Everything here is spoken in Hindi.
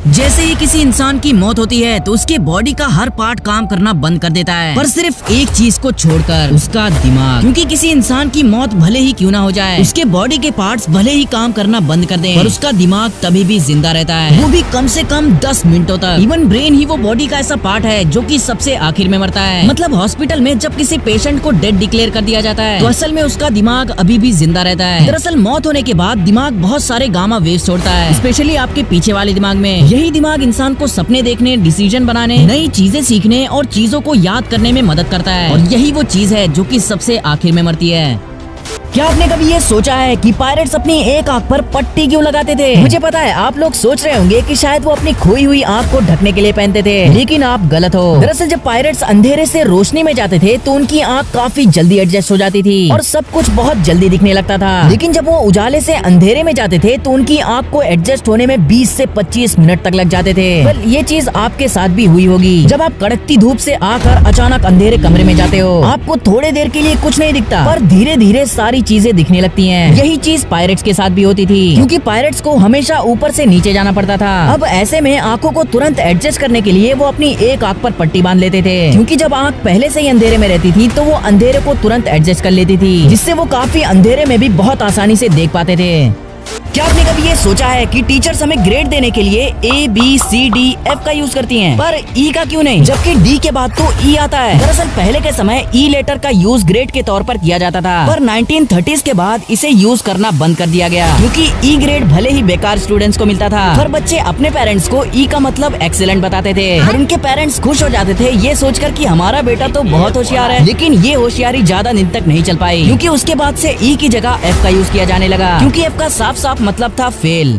जैसे ही किसी इंसान की मौत होती है तो उसके बॉडी का हर पार्ट काम करना बंद कर देता है, पर सिर्फ एक चीज को छोड़कर, उसका दिमाग। क्योंकि किसी इंसान की मौत भले ही क्यों ना हो जाए, उसके बॉडी के पार्ट्स भले ही काम करना बंद कर दें, पर उसका दिमाग तभी भी जिंदा रहता है, वो भी कम से कम 10 मिनटों तक। इवन ब्रेन ही वो बॉडी का ऐसा पार्ट है जो कि सबसे आखिर में मरता है। मतलब हॉस्पिटल में जब किसी पेशेंट को डेड डिक्लेयर कर दिया जाता है तो असल में उसका दिमाग अभी भी जिंदा रहता है। दरअसल मौत होने के बाद दिमाग बहुत सारे गामा वेव्स छोड़ता है, स्पेशली आपके पीछे वाले दिमाग में। यही दिमाग इंसान को सपने देखने, डिसीजन बनाने, नई चीजें सीखने और चीजों को याद करने में मदद करता है। और यही वो चीज है जो कि सबसे आखिर में मरती है। क्या आपने कभी ये सोचा है कि पायरेट्स अपनी एक आंख पर पट्टी क्यों लगाते थे? मुझे पता है आप लोग सोच रहे होंगे कि शायद वो अपनी खोई हुई आंख को ढकने के लिए पहनते थे, लेकिन आप गलत हो। दरअसल जब पायरेट्स अंधेरे से रोशनी में जाते थे तो उनकी आंख काफी जल्दी एडजस्ट हो जाती थी और सब कुछ बहुत जल्दी दिखने लगता था। लेकिन जब वो उजाले से अंधेरे में जाते थे तो उनकी आंख को एडजस्ट होने में 20 से 25 मिनट तक लग जाते थे। well, ये चीज आपके साथ भी हुई होगी। जब आप कड़कती धूप से आकर अचानक अंधेरे कमरे में जाते हो, आपको थोड़े देर के लिए कुछ नहीं दिखता, पर धीरे धीरे सारी चीजें दिखने लगती हैं। यही चीज पायरेट्स के साथ भी होती थी, क्योंकि पायरेट्स को हमेशा ऊपर से नीचे जाना पड़ता था। अब ऐसे में आंखों को तुरंत एडजस्ट करने के लिए वो अपनी एक आंख पर पट्टी बांध लेते थे, क्योंकि जब आंख पहले से ही अंधेरे में रहती थी तो वो अंधेरे को तुरंत एडजस्ट कर लेती थी, जिससे वो काफी अंधेरे में भी बहुत आसानी से देख पाते थे। क्या आपने कभी ये सोचा है कि टीचर्स हमें ग्रेड देने के लिए ABCDF का यूज करती हैं, पर E का क्यों नहीं, जबकि D के बाद तो E आता है? दरअसल पहले के समय E लेटर का यूज ग्रेड के तौर पर किया जाता था, पर 1930s के बाद इसे यूज करना बंद कर दिया गया, क्योंकि E ग्रेड भले ही बेकार स्टूडेंट्स को मिलता था, पर बच्चे अपने पेरेंट्स को E का मतलब एक्सीलेंट बताते थे और उनके पेरेंट्स खुश हो जाते थे ये सोचकर कि हमारा बेटा तो बहुत होशियार है। लेकिन ये होशियारी ज्यादा दिन तक नहीं चल पाई, क्योंकि उसके बाद से E की जगह F का यूज किया जाने लगा, क्योंकि F का साफ साफ मतलब था फेल।